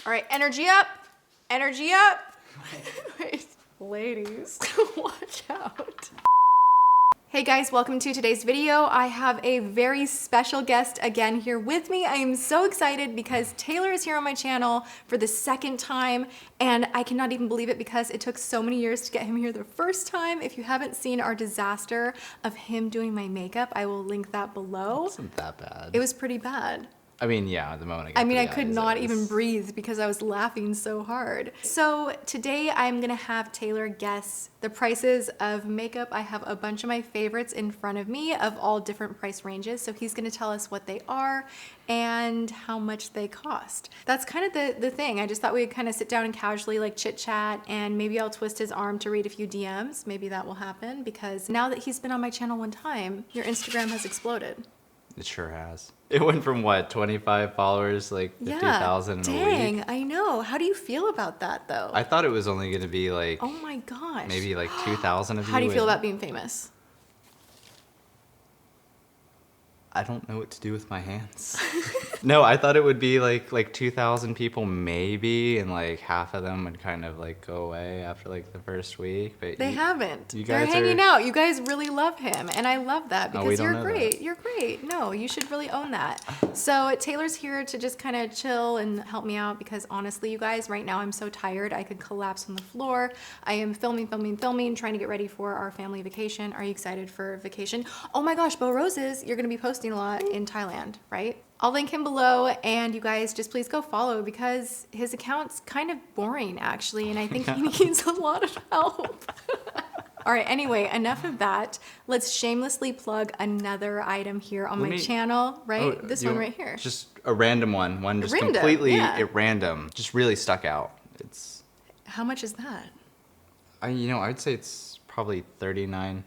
All right, energy up. Energy up. Wait, ladies, watch out. Hey guys, welcome to today's video. I have a very special guest again here with me. I am so excited because Taylor is here on my channel for the second time, and I cannot even believe it because it took so many years to get him here the first time. If you haven't seen our disaster of him doing my makeup, I will link that below. It wasn't that bad. It was pretty bad. I mean, yeah, the moment I got I could not even breathe because I was laughing so hard. So today I'm gonna have Taylor guess the prices of makeup. I have a bunch of my favorites in front of me of all different price ranges. So he's gonna tell us what they are and how much they cost. That's kind of the thing. I just thought we'd kind of sit down and casually like chit chat, and maybe I'll twist his arm to read a few DMs. Maybe that will happen because now that he's been on my channel one time, your Instagram has exploded. It sure has. It went from what, 25 followers, like 50,000 in a week? Dang, I know. How do you feel about that though? I thought it was only going to be like, oh my gosh, maybe like 2,000 of you. How do you feel about being famous? I don't know what to do with my hands. No, I thought it would be like 2,000 people maybe, and like half of them would kind of like go away after like the first week. But they haven't. You They're guys hanging out. You guys really love him, and I love that we because don't you're know great. that. You're great. No, you should really own that. So Taylor's here to just kind of chill and help me out because honestly, you guys, right now I'm so tired I could collapse on the floor. I am filming, trying to get ready for our family vacation. Are you excited for vacation? Oh my gosh, Bo Roses, you're gonna be posting a lot in Thailand, right? I'll link him below, and you guys just please go follow because his account's kind of boring actually, and I think he needs a lot of help. All right, anyway, enough of that. Let's shamelessly plug another item here on my channel, right? Oh, this one right here. Just a random one just Random, completely yeah. random, just really stuck out. It's, how much is that? I would say it's probably $39.99.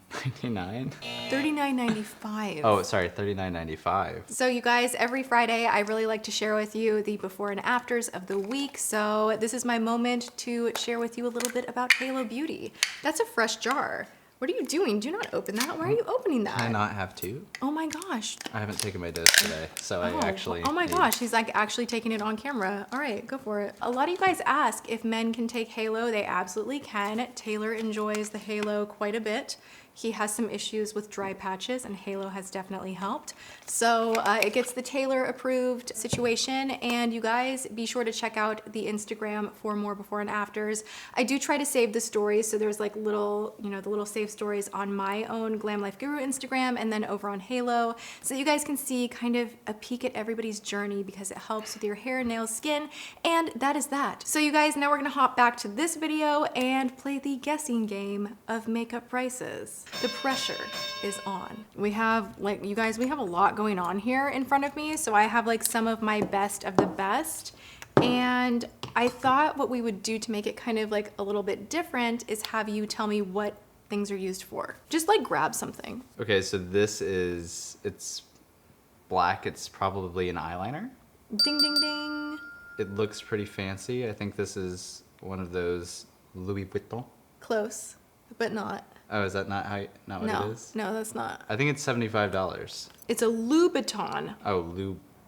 $39.95. Oh, sorry, $39.95. So you guys, every Friday, I really like to share with you the before and afters of the week. So this is my moment to share with you a little bit about Halo Beauty. That's a fresh jar. What are you doing? Do not open that. Why are you opening that? Can I not have two? Oh my gosh. I haven't taken my dose today, so I actually... Oh my gosh, he's like actually taking it on camera. All right, go for it. A lot of you guys ask if men can take Halo. They absolutely can. Taylor enjoys the Halo quite a bit. He has some issues with dry patches, and Halo has definitely helped. So it gets the Taylor approved situation, and you guys be sure to check out the Instagram for more before and afters. I do try to save the stories, so there's like little, the little save stories on my own Glam Life Guru Instagram and then over on Halo, so that you guys can see kind of a peek at everybody's journey because it helps with your hair, nails, skin, and that is that. So you guys, now we're gonna hop back to this video and play the guessing game of makeup prices. The pressure is on. We have, like, you guys, we have a lot going on here in front of me. So I have like some of my best of the best. And I thought what we would do to make it kind of like a little bit different is have you tell me what things are used for. Just like grab something. Okay, so this is, it's black. It's probably an eyeliner. Ding, ding, ding. It looks pretty fancy. I think this is one of those Louis Vuitton. Close, but not. Oh, is that not what it is? No, that's not. I think it's $75. It's a Louboutin. Oh,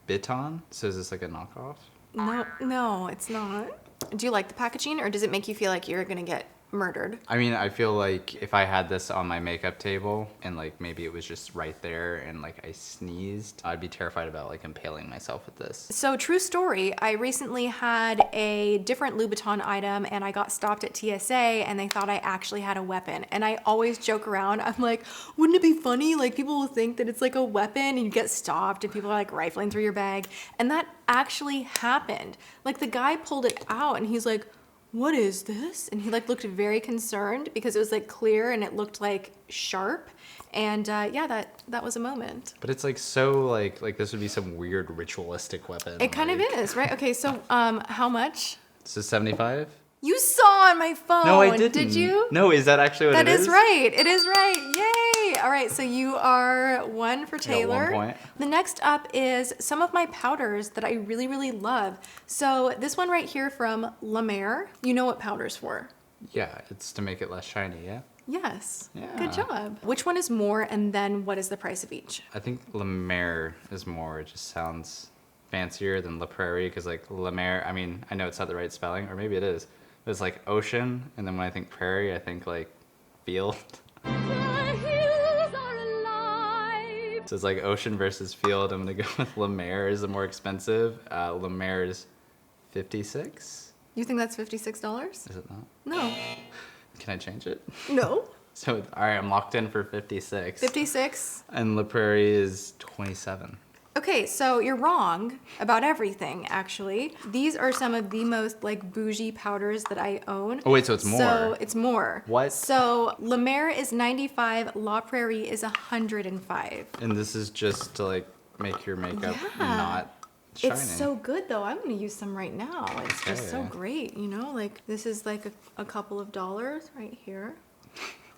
Louboutin? So is this like a knockoff? No, it's not. Do you like the packaging, or does it make you feel like you're gonna get murdered? I mean, I feel like if I had this on my makeup table and like maybe it was just right there and like I sneezed, I'd be terrified about like impaling myself with this. So true story, I recently had a different Louboutin item and I got stopped at TSA and they thought I actually had a weapon. And I always joke around, I'm like, wouldn't it be funny? Like people will think that it's like a weapon and you get stopped and people are like rifling through your bag. And that actually happened. Like the guy pulled it out and he's like, what is this? And he like looked very concerned because it was like clear and it looked like sharp. And yeah, that was a moment. But it's like so like this would be some weird ritualistic weapon. It kind of is, right? Okay, so how much? So 75? You saw on my phone. No, I didn't. Did you? No, is that actually what it is? That is right. It is right. Yay! All right, so you are 1 for Taylor. 1 point. The next up is some of my powders that I really, really love. So this one right here from La Mer. You know what powder's for? Yeah, it's to make it less shiny, yeah? Yes. Yeah. Good job. Which one is more, and then what is the price of each? I think La Mer is more. It just sounds fancier than La Prairie because like La Mer, I mean, I know it's not the right spelling, or maybe it is. But it's like ocean, and then when I think prairie, I think like field. The hills are alive. So it's like ocean versus field. I'm gonna go with La Mer is the more expensive. La Mer is $56. You think that's $56? Is it not? No. Can I change it? No. So all right, I'm locked in for 56. 56. And La Prairie is 27. Okay, so you're wrong about everything, actually. These are some of the most like bougie powders that I own. Oh wait, so it's more. So it's more. What? So La Mer is 95, La Prairie is 105. And this is just to like make your makeup not shiny. It's so good though. I'm gonna use some right now. It's just so Okay. great, you know? Like this is like a couple of dollars right here.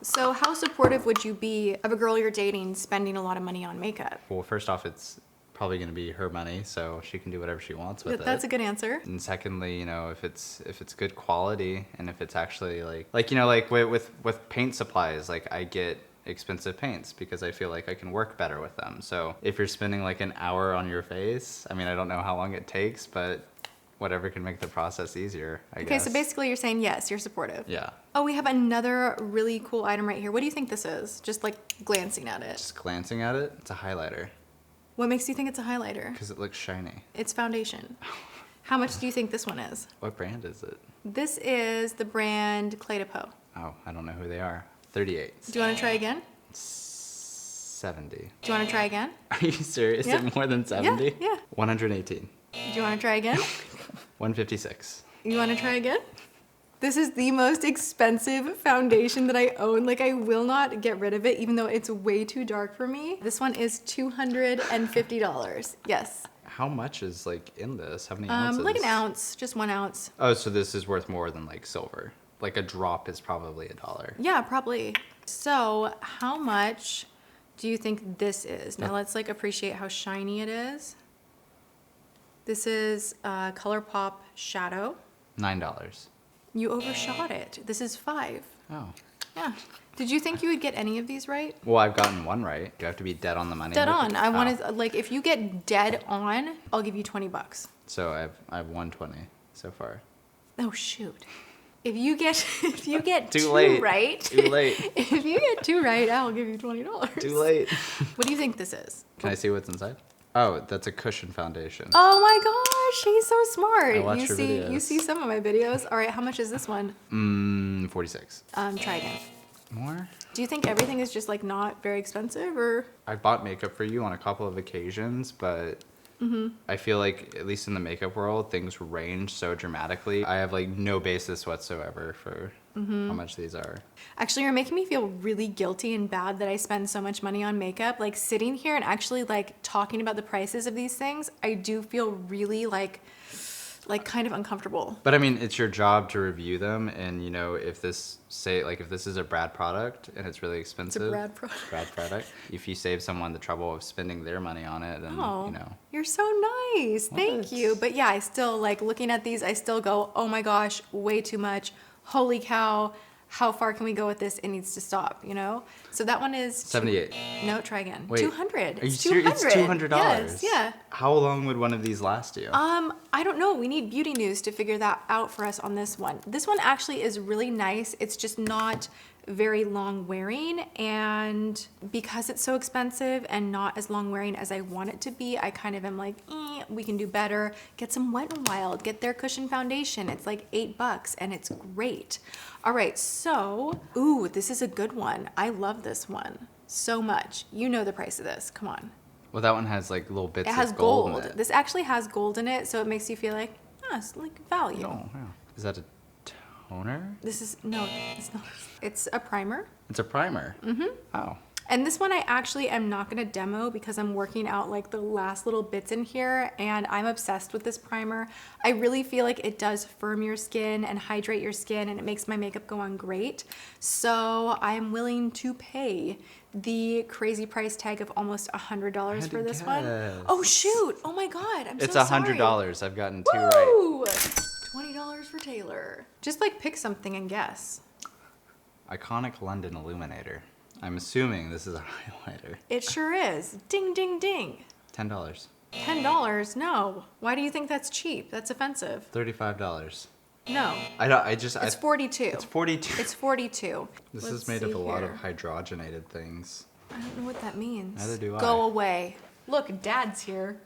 So how supportive would you be of a girl you're dating spending a lot of money on makeup? Well, first off, it's probably going to be her money, so she can do whatever she wants with That's a it. good answer. And secondly, you know, if it's good quality and if it's actually like you know, like with paint supplies, like I get expensive paints because I feel like I can work better with them. So if you're spending like an hour on your face, I mean, I don't know how long it takes, but whatever can make the process easier, I guess. Okay, so basically you're saying yes, you're supportive. Yeah. Oh, we have another really cool item right here. What do you think this is? Just like glancing at it. Just glancing at it, it's a highlighter What makes you think it's a highlighter? because it looks shiny. It's foundation. How much do you think this one is? What brand is it? This is the brand Clé De Peau. Oh, I don't know who they are. 38. Do you want to try again? 70. Do you want to try again? Are you serious? Yeah. Is it more than 70? Yeah. 118. Do you want to try again? 156. You want to try again? This is the most expensive foundation that I own. Like, I will not get rid of it, even though it's way too dark for me. This one is $250. Yes. How much is like in this? How many ounces? Like an ounce, just 1 ounce. Oh, so this is worth more than like silver. Like a drop is probably $1. Yeah, probably. So, how much do you think this is? Now, let's like appreciate how shiny it is. This is ColourPop Shadow. $9. You overshot it. This is 5. Oh. Yeah. Did you think you would get any of these right? Well, I've gotten one right. Do I have to be dead on the money? Dead with on. it? I Oh. wanted like if you get dead on, I'll give you $20. So I have 120 so far. Oh shoot. If you get Too two late. right, Too late. if you get 2 right, I'll give you $20. Too late. What do you think this is? Can I see what's inside? Oh, that's a cushion foundation. Oh my gosh, he's so smart. I watch You your see, you videos. see some of my videos. All right, how much is this one? 46. Try again. More? Do you think everything is just like not very expensive, or? I bought makeup for you on a couple of occasions, but I feel like, at least in the makeup world, things range so dramatically. I have like no basis whatsoever for how much these are. Actually, you're making me feel really guilty and bad that I spend so much money on makeup. Like sitting here and actually like talking about the prices of these things, I do feel really like kind of uncomfortable. But I mean, it's your job to review them, and you know, if this if this is a Brad product and it's really expensive, Brad product. Brad product. If you save someone the trouble of spending their money on it, then Oh, you know. you're so nice. Thank What? you. But yeah, I still like looking at these. I still go, oh my gosh, way too much. Holy cow. How far can we go with this? It needs to stop, you know? So that one is 78. No, try again. Wait, 200. Are you It's serious? It's $200. Yes, yeah. How long would one of these last you? I don't know. We need beauty news to figure that out for us on this one. This one actually is really nice. It's just not very long wearing, and because it's so expensive and not as long wearing as I want it to be, I kind of am like, we can do better. Get some Wet n Wild, get their cushion foundation. It's like $8 and it's great. All right, so, ooh, this is a good one. I love this one so much. You know the price of this, come on. Well, that one has like little bits It has of gold gold. in it. This actually has gold in it, so it makes you feel like, it's like value. Oh, yeah. Is that a toner? This is, no, it's not. It's a primer. It's a primer. Mm-hmm. Oh. And this one I actually am not gonna demo because I'm working out like the last little bits in here, and I'm obsessed with this primer. I really feel like it does firm your skin and hydrate your skin, and it makes my makeup go on great. So I'm willing to pay the crazy price tag of almost $100 for this one. guess. Oh shoot, oh my God, I'm It's so sorry. $100. I've gotten 2 right. Woo! $20 for Taylor. Just like pick something and guess. Iconic London Illuminator. I'm assuming this is a highlighter. It sure is. Ding, ding, ding. $10. $10? No. Why do you think that's cheap? That's offensive. $35. No. It's 42. It's 42. It's 42. This Let's is made of see a lot of here. hydrogenated things. I don't know what that means. Neither do I. Go away. Look, Dad's here.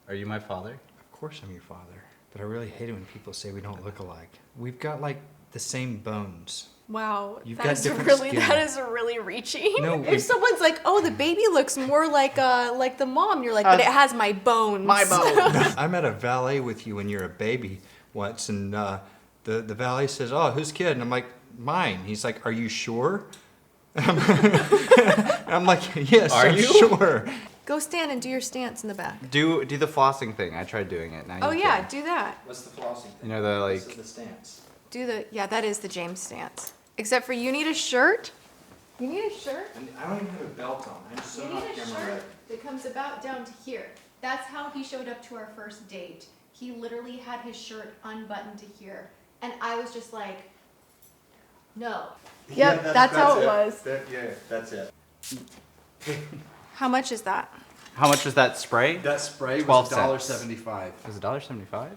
Are you my father? Of course I'm your father. But I really hate it when people say we don't look alike. We've got like the same bones. Wow, You've that got is different really skin. that is really reaching. No, if someone's like, "Oh, the baby looks more like the mom," you're like, "But it has my bones." My bones. I met a valet with you when you were a baby once, and the valet says, "Oh, whose kid?" And I'm like, "Mine." He's like, "Are you sure?" I'm like, "Yes, Are I'm you? sure." Go stand and do your stance in the back. Do the flossing thing. I tried doing it. Now Oh you yeah, can. do that. What's the flossing? You know the This is like. the stance. That is the James stance. Except for you need a shirt. You need a shirt. And I don't even have a belt on. I'm just so You not need a camera shirt ready. that comes about down to here. That's how he showed up to our first date. He literally had his shirt unbuttoned to here. And I was just like, no. Yep, that's how it was. Yeah, that's it. How much is that? How much was that spray? That spray 12 was cents. $1.75. It was $1.75.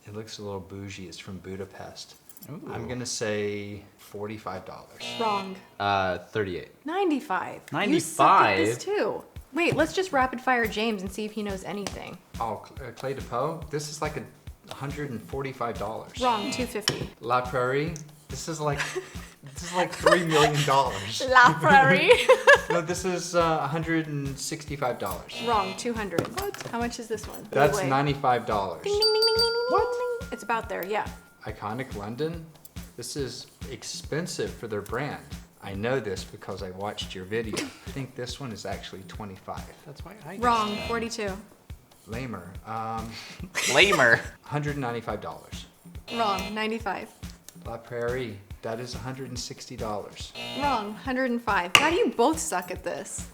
It looks a little bougie. It's from Budapest. Ooh. I'm gonna say $45. Wrong. 38. 95. You 95? suck at this too. Wait, let's just rapid fire James and see if he knows anything. Oh, Clé De Peau. This is like $145. Wrong, 250. La Prairie. This is like $3 million. La Prairie. No, this is $165. Wrong, 200. How much is this one? That's Wait. $95. Ding, ding, ding, ding, ding, ding, What? ding, ding. It's about there, yeah. Iconic London. This is expensive for their brand. I know this because I watched your video. I think this one is actually 25. That's why I. Wrong, 42. Lamer. Lamer. $195. Wrong, 95. La Prairie. That is $160. Wrong, 105. Why do you both suck at this?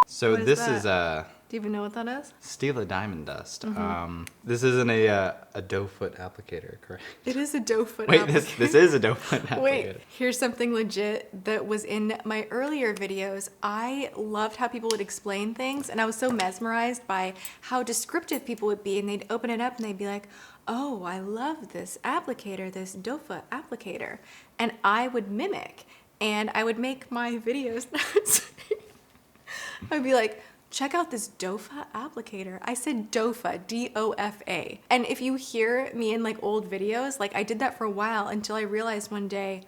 So What is this that? is a Do you even know what that is? Stila diamond dust. Mm-hmm. This isn't a doe foot applicator, correct? It is a doe foot Wait, applicator. this is a doe foot applicator. Wait, here's something legit that was in my earlier videos. I loved how people would explain things, and I was so mesmerized by how descriptive people would be, and they'd open it up and they'd be like, oh, I love this applicator, this doe foot applicator. And I would mimic, and I would make my videos. I'd be like, check out this DOFA applicator. I said DOFA, D-O-F-A. And if you hear me in like old videos, like I did that for a while until I realized one day,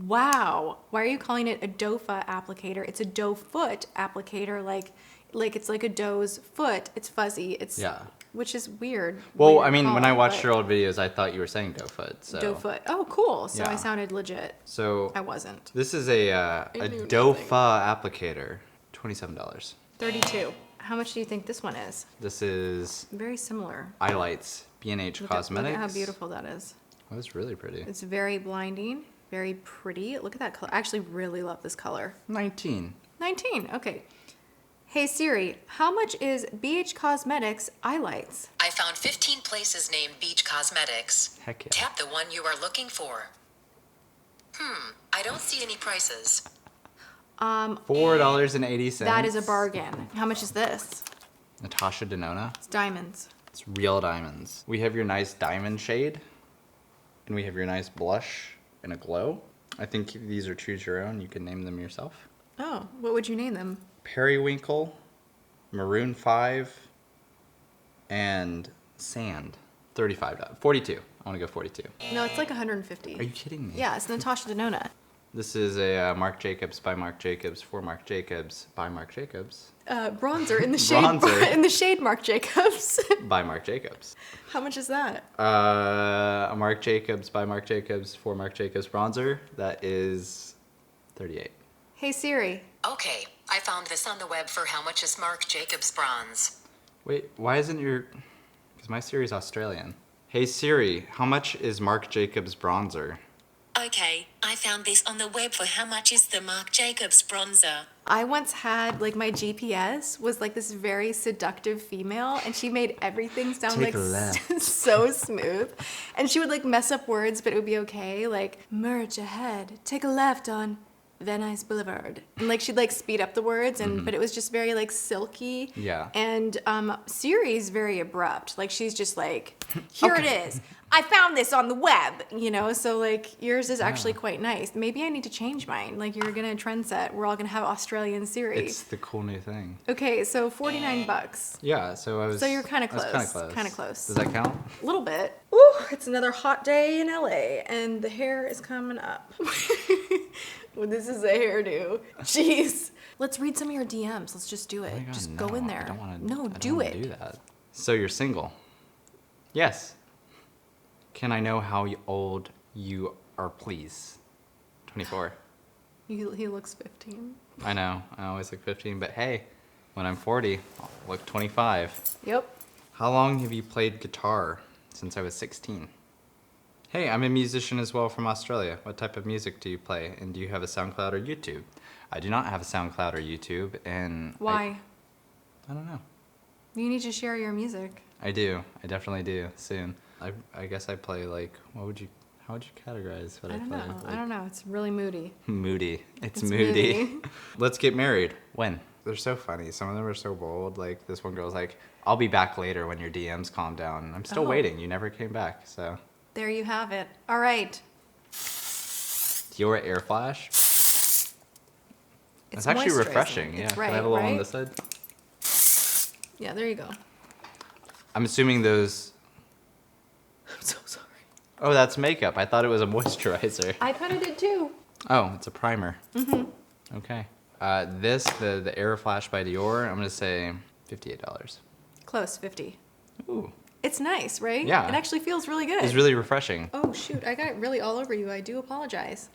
wow, why are you calling it a DOFA applicator? It's a doe foot applicator, like it's like a doe's foot. It's fuzzy. It's Yeah. which is weird. Well, way to I mean, call when it, I watched but your old videos, I thought you were saying doe foot. So. doe foot. Oh, cool. So I Yeah. sounded legit. So I wasn't. this is a knew DOFA applicator, $27. 32. How much do you think this one is? This is Very similar. Eyelights, B&H Cosmetics. Look at how beautiful that is. Oh, that's really pretty. It's very blinding, very pretty. Look at that color. I actually really love this color. 19. 19, okay. Hey Siri, how much is BH Cosmetics eyelights? I found 15 places named Beach Cosmetics. Heck yeah. Tap the one you are looking for. I don't see any prices. $4.80. That is a bargain. How much is this? Natasha Denona. It's diamonds. It's real diamonds. We have your nice diamond shade, and we have your nice blush and a glow. I think these are choose your own. You can name them yourself. Oh, what would you name them? Periwinkle, Maroon 5, and Sand. $35. 42. I want to go 42. No, it's like 150. Are you kidding me? Yeah, it's Natasha Denona. This is a Marc Jacobs by Marc Jacobs for Marc Jacobs by Marc Jacobs Bronzer in the shade. Bronzer. In the shade, Marc Jacobs. by Marc Jacobs. How much is that? A Marc Jacobs by Marc Jacobs for Marc Jacobs bronzer. That is 38. Hey Siri. Okay, I found this on the web for how much is Marc Jacobs bronze. Wait, why isn't your... Because my Siri's Australian. Hey Siri, how much is Marc Jacobs bronzer? Okay, I found this on the web for how much is the Marc Jacobs bronzer. I once had, like, my GPS was like this very seductive female, and she made everything sound Take like a left. so smooth. And she would like mess up words, but it would be okay. Like, merge ahead, take a left on Van Nuys Boulevard. And like she'd like speed up the words and but it was just very like silky. Yeah. And Siri's very abrupt. Like she's just like, here Okay. it is. I found this on the web, you know? So like yours is actually quite nice. Maybe I need to change mine. Like you're gonna trend set. We're all gonna have Australian Siri. It's the cool new thing. Okay, so $49. Yeah, so I was. So you're kind of I was close. Kinda close. Kind of close. Does that count? A little bit. Ooh, it's another hot day in LA, and the hair is coming up. Well, this is a hairdo. Jeez. Let's read some of your DMs. Let's just do it. Oh my God, just no, go in there. I don't wanna, no, I don't do wanna it. Do that. So you're single? Yes. Can I know how old you are, please? 24. He looks 15. I know. I always look 15, but hey, when I'm 40, I'll look 25. Yep. How long have you played guitar? Since I was 16. Hey, I'm a musician as well from Australia. What type of music do you play? And do you have a SoundCloud or YouTube? I do not have a SoundCloud or YouTube, and Why? I don't know. You need to share your music. I do. I definitely do soon. I guess I play like, how would you categorize what I, I don't play? know. Like, I don't know. It's really moody. Moody. It's moody. moody. Let's get married. When? They're so funny. Some of them are so bold. Like this one girl's like, I'll be back later when your DMs calm down. I'm still Oh. waiting. You never came back. So There you have it. All right. your air flash. It's It's actually moisturizing. refreshing. It's Yeah. right, Can I have a little on right? this side? Yeah, there you go. I'm assuming those. I'm so sorry. Oh, that's makeup. I thought it was a moisturizer. I kind of did too. Oh, it's a primer. Mm-hmm. Okay. The Air Flash by Dior, I'm gonna say $58. Close, 50. Ooh, It's nice, right? Yeah. It actually feels really good. it's really refreshing. Oh shoot, I got it really all over you. I do apologize.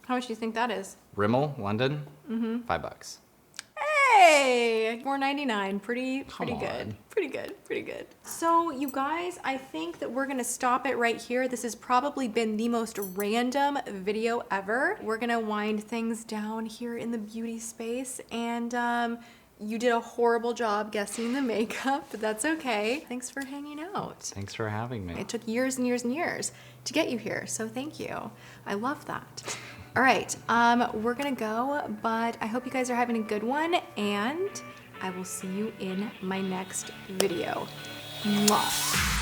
How much do you think that is? Rimmel London, $5. Hey, $4.99. Pretty Come good. on. Pretty good. So you guys, I think that we're gonna stop it right here. This has probably been the most random video ever. We're gonna wind things down here in the beauty space, and you did a horrible job guessing the makeup, but that's okay. Thanks for hanging out. Thanks for having me. It took years and years and years to get you here, so thank you. I love that. All right, we're gonna go, but I hope you guys are having a good one, and I will see you in my next video. Mwah.